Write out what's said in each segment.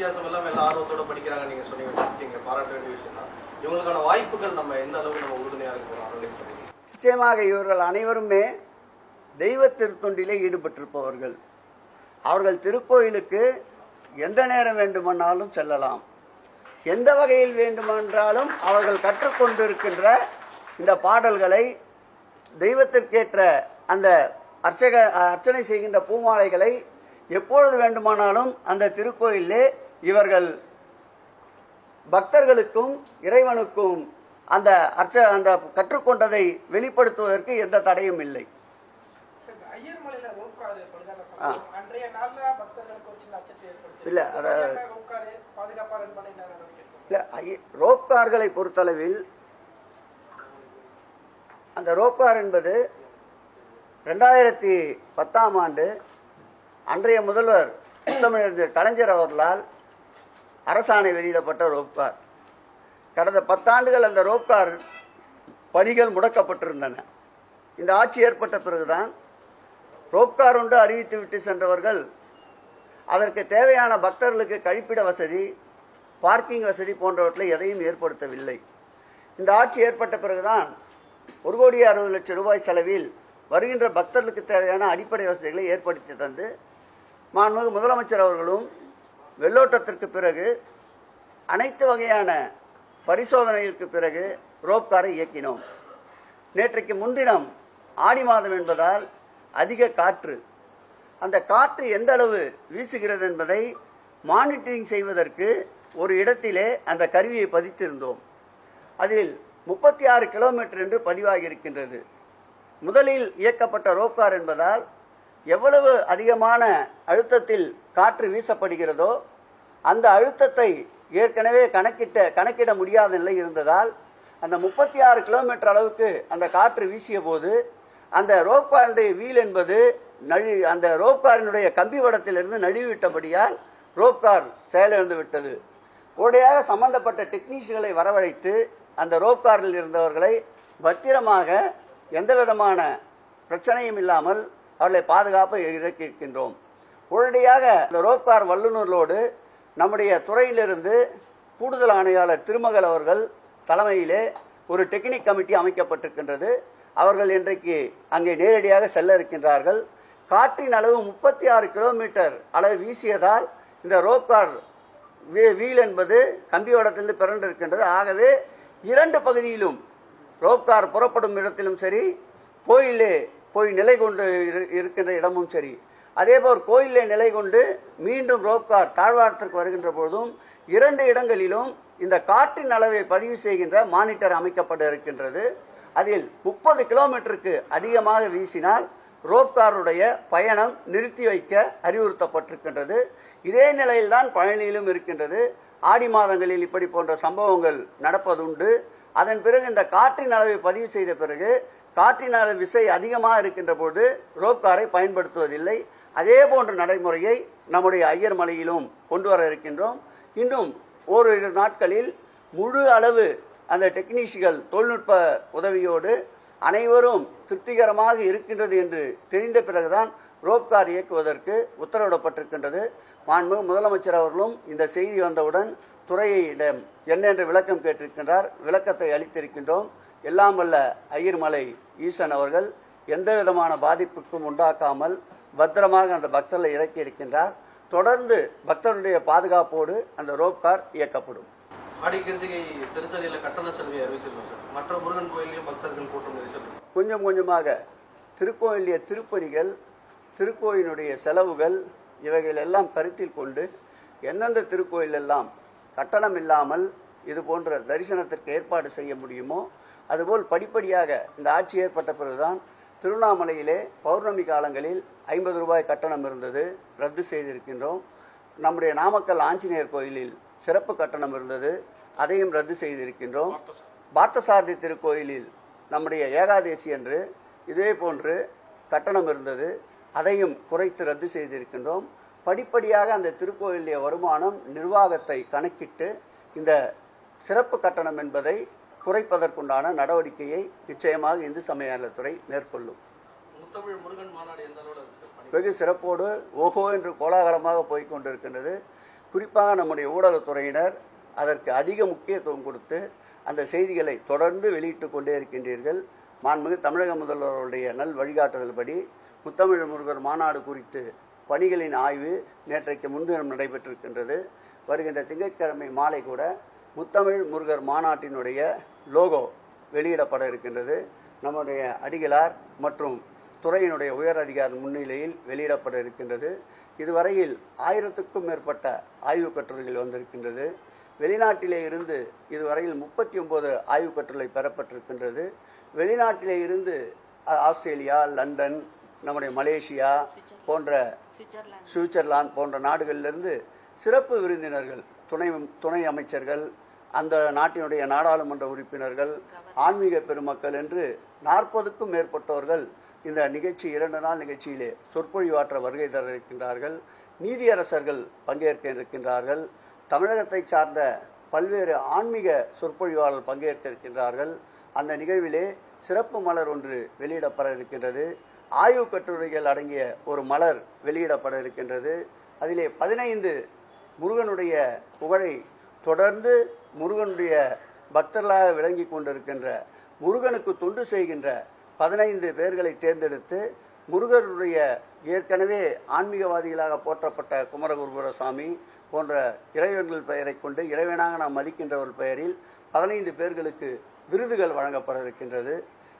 வித்தியாசம் எல்லாம் எல்லாம் ஆர்வத்தோட படிக்கிறாங்க நீங்க சொன்னீங்க, பாராட்ட வேண்டிய விஷயம் தான். இவங்களுக்கான வாய்ப்புகள் நம்ம எந்த அளவுக்கு நம்ம உறுதுணையாக இருக்கிறோம்? நிச்சயமாக இவர்கள் அனைவருமே தெய்வ திருத்தொண்டிலே ஈடுபட்டிருப்பவர்கள். அவர்கள் திருக்கோயிலுக்கு எந்த நேரம் வேண்டுமானாலும் செல்லலாம், எந்த வகையில் வேண்டுமென்றாலும் அவர்கள் கற்றுக்கொண்டிருக்கின்ற இந்த பாடல்களை, தெய்வத்திற்கேற்ற அந்த அர்ச்சனை செய்கின்ற பூமாலைகளை எப்பொழுது வேண்டுமானாலும் அந்த திருக்கோயிலே இவர்கள் பக்தர்களுக்கும் இறைவனுக்கும் அந்த அந்த கற்றுக்கொண்டதை வெளிப்படுத்துவதற்கு எந்த தடையும் இல்லை. ரோப்கார்களை பொறுத்தளவில் அந்த ரோப்கார் என்பது 2010ஆம் ஆண்டு அன்றைய முதல்வர் முத்தமிழறிஞர் கலைஞர் அவர்களால் அரசாணை வெளியிடப்பட்ட ரோப்கார். கடந்த 10 ஆண்டுகள் அந்த ரோப்கார் பணிகள் முடக்கப்பட்டிருந்தன. இந்த ஆட்சி ஏற்பட்ட பிறகுதான் ரோப்கார் ஒன்று அறிவித்துவிட்டு சென்றவர்கள் அதற்கு தேவையான பக்தர்களுக்கு கழிப்பிட வசதி, பார்க்கிங் வசதி போன்றவற்றை எதையும் ஏற்படுத்தவில்லை. இந்த ஆட்சி ஏற்பட்ட பிறகுதான் 1,60,00,000 ரூபாய் செலவில் வருகின்ற பக்தர்களுக்கு தேவையான அடிப்படை வசதிகளை ஏற்படுத்தி தந்து மாண்புமிகு முதலமைச்சர் அவர்களும் வெள்ளோட்டத்திற்கு பிறகு அனைத்து வகையான பரிசோதனைகளுக்கு பிறகு ரோப்காரை இயக்கினோம். நேற்றைக்கு முன்தினம் ஆடி மாதம் என்பதால் அதிக காற்று, அந்த காற்று எந்த அளவு வீசுகிறது என்பதை மானிட்டரிங் செய்வதற்கு ஒரு இடத்திலே அந்த கருவியை பதித்திருந்தோம். அதில் 36 கிலோமீட்டர் என்று பதிவாகி இருக்கின்றது. முதலில் இயக்கப்பட்ட ரோப்கார் என்பதால் எவ்வளவு அதிகமான அழுத்தத்தில் காற்று வீசப்படுகிறதோ அந்த அழுத்தத்தை ஏற்கனவே கணக்கிட முடியாத நிலை இருந்ததால் அந்த 36 கிலோமீட்டர் அளவுக்கு அந்த காற்று வீசிய போது அந்த ரோப்காரினுடைய வீல் என்பது அந்த ரோப்காரினுடைய கம்பி வடத்திலிருந்து நழுவிவிட்டபடியால் ரோப்கார் செயலிழந்து விட்டது. உடனடியாக சம்பந்தப்பட்ட டெக்னீஷியன்களை வரவழைத்து அந்த ரோப்காரில் இருந்தவர்களை பத்திரமாக எந்த விதமான பிரச்சனையும் இல்லாமல் அவர்களை பாதுகாப்பு இறக்கியிருக்கின்றோம். உடனடியாக அந்த ரோப்கார் வல்லுநர்களோடு நம்முடைய துறையிலிருந்து கூடுதல் ஆணையாளர் திருமகள் அவர்கள் தலைமையிலே ஒரு டெக்னிக் கமிட்டி அமைக்கப்பட்டிருக்கின்றது. அவர்கள் இன்றைக்கு அங்கே நேரடியாக செல்ல இருக்கின்றார்கள். காற்றின் அளவு 36 கிலோமீட்டர் அளவு வீசியதால் இந்த ரோப்கார் வீல் என்பது கம்பிவடத்திலிருந்து பிறண்டிருக்கின்றது. ஆகவே 2 பகுதியிலும் ரோப்கார் புறப்படும் இடத்திலும் சரி, கோயிலே போய் நிலை கொண்டு இருக்கின்ற இடமும் சரி, அதேபோல் கோயிலே நிலை கொண்டு மீண்டும் ரோப்கார் தாழ்வாரத்திற்கு வருகின்ற போதும் 2 இடங்களிலும் இந்த காற்றின் அளவை பதிவு செய்கின்ற மானிட்டர் அமைக்கப்பட இருக்கின்றது. அதில் 30 கிலோமீட்டருக்கு அதிகமாக வீசினால் ரோப்காருடைய பயணம் நிறுத்தி வைக்க அறிவுறுத்தப்பட்டிருக்கின்றது. இதே நிலையில்தான் பழனியிலும் இருக்கின்றது. ஆடி மாதங்களில் இப்படி போன்ற சம்பவங்கள் நடப்பதுண்டு. அதன் பிறகு இந்த காற்றின் அளவை பதிவு செய்த பிறகு காற்றின் அளவு விசை அதிகமாக இருக்கின்ற போது ரோப்காரை பயன்படுத்துவதில்லை. அதே போன்ற நடைமுறையை நம்முடைய ஐயர் மலையிலும் கொண்டு வர இருக்கின்றோம். இன்னும் ஓரிரு நாட்களில் முழு அளவு அந்த டெக்னீஷியன்கள் தொழில்நுட்ப உதவியோடு அனைவரும் திருப்திகரமாக இருக்கின்றது என்று தெரிந்த பிறகுதான் ரோப்கார் இயக்குவதற்கு உத்தரவிடப்பட்டிருக்கின்றது. மாண்புமிகு முதலமைச்சர் அவர்களும் இந்த செய்தி வந்தவுடன் துறையிடம் என்ன என்று விளக்கம் கேட்டிருக்கின்றார். விளக்கத்தை அளித்திருக்கின்றோம். எல்லாம் வல்ல ஐயர்மலை ஈசன் அவர்கள் எந்த விதமான பாதிப்புக்கும் உண்டாக்காமல் பத்திரமாக அந்த பக்தர்களை இறக்கி இருக்கின்றார். தொடர்ந்து பக்தருடைய பாதுகாப்போடு அந்த ரோப்கார் இயக்கப்படும். ஆடிக்கிருத்திகை திருத்தணியில கட்டண சலுகை அறிவிச்சிருக்கோம் சார். மற்ற முருகன் கோயிலையும் பக்தர்கள் கூட்டம் நெரிசல். கொஞ்சம் கொஞ்சமாக திருக்கோயிலுடைய திருப்பணிகள், திருக்கோயிலுடைய செலவுகள் இவைகள் எல்லாம் கருத்தில் கொண்டு எந்தெந்த திருக்கோயில் எல்லாம் கட்டணம் இல்லாமல் இது போன்ற தரிசனத்திற்கு ஏற்பாடு செய்ய முடியுமோ அதுபோல் படிப்படியாக இந்த ஆட்சி ஏற்பட்ட பிறகுதான் திருவண்ணாமலையிலே பௌர்ணமி காலங்களில் 50 ரூபாய் கட்டணம் இருந்தது, ரத்து செய்திருக்கின்றோம். நம்முடைய நாமக்கல் ஆஞ்சநேயர் கோயிலில் சிறப்பு கட்டணம் இருந்தது, அதையும் ரத்து செய்திருக்கின்றோம். பார்த்தசாரதி திருக்கோயிலில் நம்முடைய ஏகாதேசி என்று இதே போன்று கட்டணம் இருந்தது, அதையும் குறைத்து ரத்து செய்திருக்கின்றோம். படிப்படியாக அந்த திருக்கோயிலுடைய வருமானம் நிர்வாகத்தை கணக்கிட்டு இந்த சிறப்பு கட்டணம் என்பதை குறைப்பதற்குண்டான நடவடிக்கையை நிச்சயமாக இந்து சமய அறநிலையத்துறை மேற்கொள்ளும். முருகன் மாநாடு வெகு சிறப்போடு ஓஹோ என்று கோலாகலமாக போய்கொண்டிருக்கின்றது. குறிப்பாக நம்முடைய ஊடகத்துறையினர் அதற்கு அதிக முக்கியத்துவம் கொடுத்து அந்த செய்திகளை தொடர்ந்து வெளியிட்டு கொண்டே இருக்கின்றீர்கள். மாண்புமிகு தமிழக முதல்வருடைய நல் வழிகாட்டுதல்படி முத்தமிழ் முருகர் மாநாடு குறித்து பணிகளின் ஆய்வு நேற்றைக்கு முன்தினம் நடைபெற்றிருக்கின்றது. வருகின்ற திங்கட்கிழமை மாலை கூட முத்தமிழ் முருகர் மாநாட்டினுடைய லோகோ வெளியிடப்பட இருக்கின்றது. நம்முடைய அடிகளார் மற்றும் துறையினுடைய உயர் அதிகாரி முன்னிலையில் வெளியிடப்பட இருக்கின்றது. இதுவரையில் 1000க்கும் மேற்பட்ட ஆய்வுக் கட்டுரைகள் வந்திருக்கின்றது. வெளிநாட்டிலே இருந்து இதுவரையில் 39 ஆய்வுக் கட்டுரை பெறப்பட்டிருக்கின்றது. வெளிநாட்டிலே இருந்து ஆஸ்திரேலியா, லண்டன், நம்முடைய மலேசியா போன்ற சுவிட்சர்லாந்து போன்ற நாடுகளிலிருந்து சிறப்பு விருந்தினர்கள், துணை அமைச்சர்கள், அந்த நாட்டினுடைய நாடாளுமன்ற உறுப்பினர்கள், ஆன்மீக பெருமக்கள் என்று 40க்கும் மேற்பட்டவர்கள் இந்த நிகழ்ச்சி 2 நாள் நிகழ்ச்சியிலே சொற்பொழிவாற்ற வருகை தர இருக்கின்றார்கள். நீதியரசர்கள் பங்கேற்க இருக்கின்றார்கள். தமிழகத்தை சார்ந்த பல்வேறு ஆன்மீக சொற்பொழிவாளர்கள் பங்கேற்க இருக்கின்றார்கள். அந்த நிகழ்விலே சிறப்பு மலர் ஒன்று வெளியிடப்பட இருக்கின்றது. ஆய்வுக் கட்டுரைகள் அடங்கிய ஒரு மலர் வெளியிடப்பட இருக்கின்றது. அதிலே 15 முருகனுடைய புகழை தொடர்ந்து முருகனுடைய பக்தர்களாக விளங்கி கொண்டிருக்கின்ற, முருகனுக்கு தொண்டு செய்கின்ற 15 பேர்களை தேர்ந்தெடுத்து முருகனுடைய ஏற்கனவே ஆன்மீகவாதிகளாக போற்றப்பட்ட குமரகுருபரசாமி போன்ற இறைவன்கள் பெயரை கொண்டு இறைவனாக நாம் மதிக்கின்றவர் பெயரில் 15 பேர்களுக்கு விருதுகள் வழங்கப்பட இருக்கின்றது.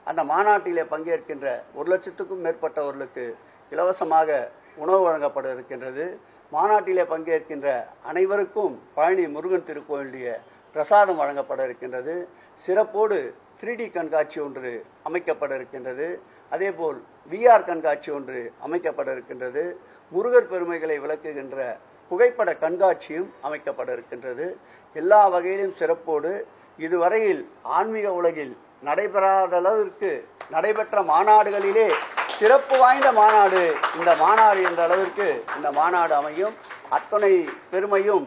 அந்த மாநாட்டிலே பங்கேற்கின்ற 1 லட்சத்துக்கும் மேற்பட்டவர்களுக்கு இலவசமாக உணவு வழங்கப்பட இருக்கின்றது. மாநாட்டிலே பங்கேற்கின்ற அனைவருக்கும் பழனி முருகன் திருக்கோயிலுடைய பிரசாதம் வழங்கப்பட இருக்கின்றது. சிறப்போடு 3D கண்காட்சி ஒன்று அமைக்கப்பட இருக்கின்றது. அதேபோல் VR கண்காட்சி ஒன்று அமைக்கப்பட இருக்கின்றது. முருகர் பெருமைகளை விளக்குகின்ற புகைப்பட கண்காட்சியும் அமைக்கப்பட இருக்கின்றது. எல்லா வகையிலும் சிறப்போடு இதுவரையில் ஆன்மீக உலகில் நடைபெறாத அளவிற்கு நடைபெற்ற மாநாடுகளிலே சிறப்பு வாய்ந்த மாநாடு இந்த மாநாடு என்ற அளவிற்கு இந்த மாநாடு அமையும். அத்தனை பெருமையும்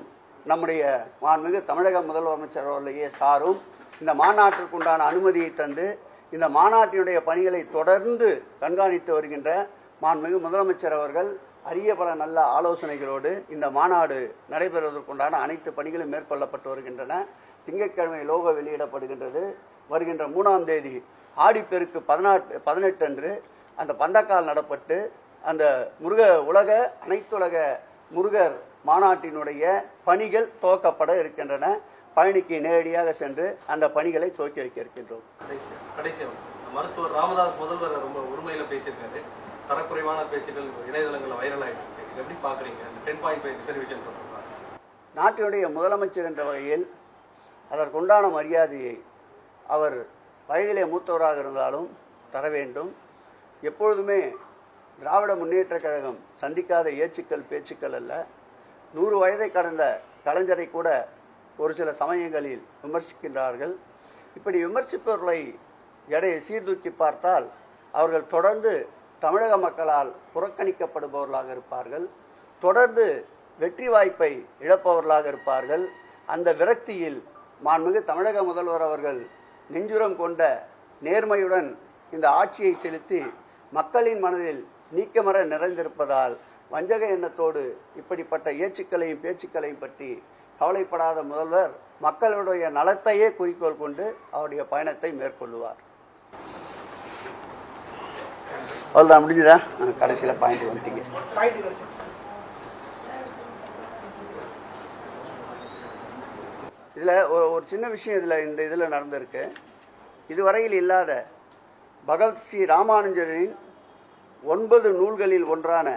நம்முடைய மாண்புமிகு தமிழக முதலமைச்சர் அவர்களையே சாரும். இந்த மாநாட்டிற்குண்டான அனுமதியை தந்து இந்த மாநாட்டினுடைய பணிகளை தொடர்ந்து கண்காணித்து வருகின்ற மாண்புமிகு முதலமைச்சர் அவர்கள் அரிய பல நல்ல ஆலோசனைகளோடு இந்த மாநாடு நடைபெறுவதற்குண்டான அனைத்து பணிகளும் மேற்கொள்ளப்பட்டு வருகின்றன. திங்கட்கிழமை லோகோ வெளியிடப்படுகின்றது. வருகின்ற 3ஆம் தேதி ஆடிப்பெருக்கு 18 அன்று அந்த பந்தக்கால் நடப்பட்டு அந்த அனைத்துலக முருகர் மாநாட்டினுடைய பணிகள் துவக்கப்பட இருக்கின்றன. பழனிக்கு நேரடியாக சென்று அந்த பணிகளை துவக்கி வைக்க இருக்கின்றோம். மருத்துவர் ராமதாஸ் முதல்வர் ரொம்ப உரிமையில பேசியிருக்காரு. தரக்குறைவான பேச்சுகள் இணையதளங்கள்ல வைரல் ஆயிட்டு இருக்கு. எப்படி பாக்குறீங்க 10.5 ரிசர்வேஷன் தொடர்பாக? நாட்டினுடைய முதலமைச்சர் என்ற வகையில் அதற்குண்டான மரியாதையை அவர் வயதிலே மூத்தவராக இருந்தாலும் தர வேண்டும். எப்பொழுதுமே திராவிட முன்னேற்ற கழகம் சந்திக்காத ஏச்சுக்கள் பேச்சுக்கள் அல்ல. 100 வயதை கடந்த கலைஞரை கூட ஒரு சில சமயங்களில் விமர்சிக்கின்றார்கள். இப்படி விமர்சிப்பவர்களை எடையை சீர்தூக்கி பார்த்தால் அவர்கள் தொடர்ந்து தமிழக மக்களால் புறக்கணிக்கப்படுபவர்களாக இருப்பார்கள். தொடர்ந்து வெற்றி வாய்ப்பை இழப்பவர்களாக இருப்பார்கள். அந்த விரக்தியில் மாண்புமிகு தமிழக முதல்வர் அவர்கள் நெஞ்சுரம் கொண்ட நேர்மையுடன் இந்த ஆட்சியை செலுத்தி மக்களின் மனதில் நீக்கமற நிறைந்திருப்பதால் வஞ்சக எண்ணத்தோடு இப்படிப்பட்ட ஏச்சுக்களையும் பேச்சுக்களையும் பற்றி கவலைப்படாத முதல்வர் மக்களுடைய நலத்தையே குறிக்கோள் கொண்டு அவருடைய பயணத்தை மேற்கொள்ளுவார். அவ்வளோதான், முடிஞ்சுதா? கடைசியில் பாயிண்ட் வந்துட்டீங்க. இதில் ஒரு சின்ன விஷயம் இந்த இதில் நடந்திருக்கு. இதுவரையில் இல்லாத பகவத் ஸ்ரீ ராமானுஜரின் 9 நூல்களில் ஒன்றான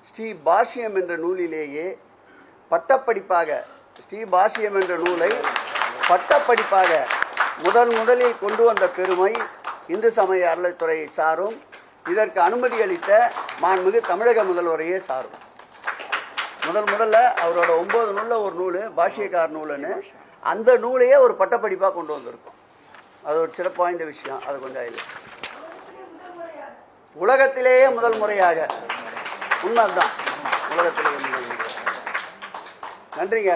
ஸ்ரீ பாஷ்யம் என்ற நூலிலேயே பட்டப்படிப்பாக ஸ்ரீ பாஷ்யம் என்ற நூலை பட்டப்படிப்பாக முதலில் கொண்டு வந்த பெருமை இந்து சமய அறநிலைத்துறையை சாரும். இதற்கு அனுமதி அளித்த மாண்புமிகு தமிழக முதல்வரையே சாரும். முதல்ல அவரோட 9 நூலில் ஒரு நூல் பாஷ்யக்கார் நூலுன்னு அந்த நூலையே ஒரு பட்டப்படிப்பாக கொண்டு வந்திருக்கும். அது ஒரு சிறப்பு வாய்ந்த விஷயம். அது கொஞ்சம் இல்லை, உலகத்திலேயே முதல் முறையாக உண்மைதான், உலகத்திலேயே முதல் முறையாக. நன்றிங்க.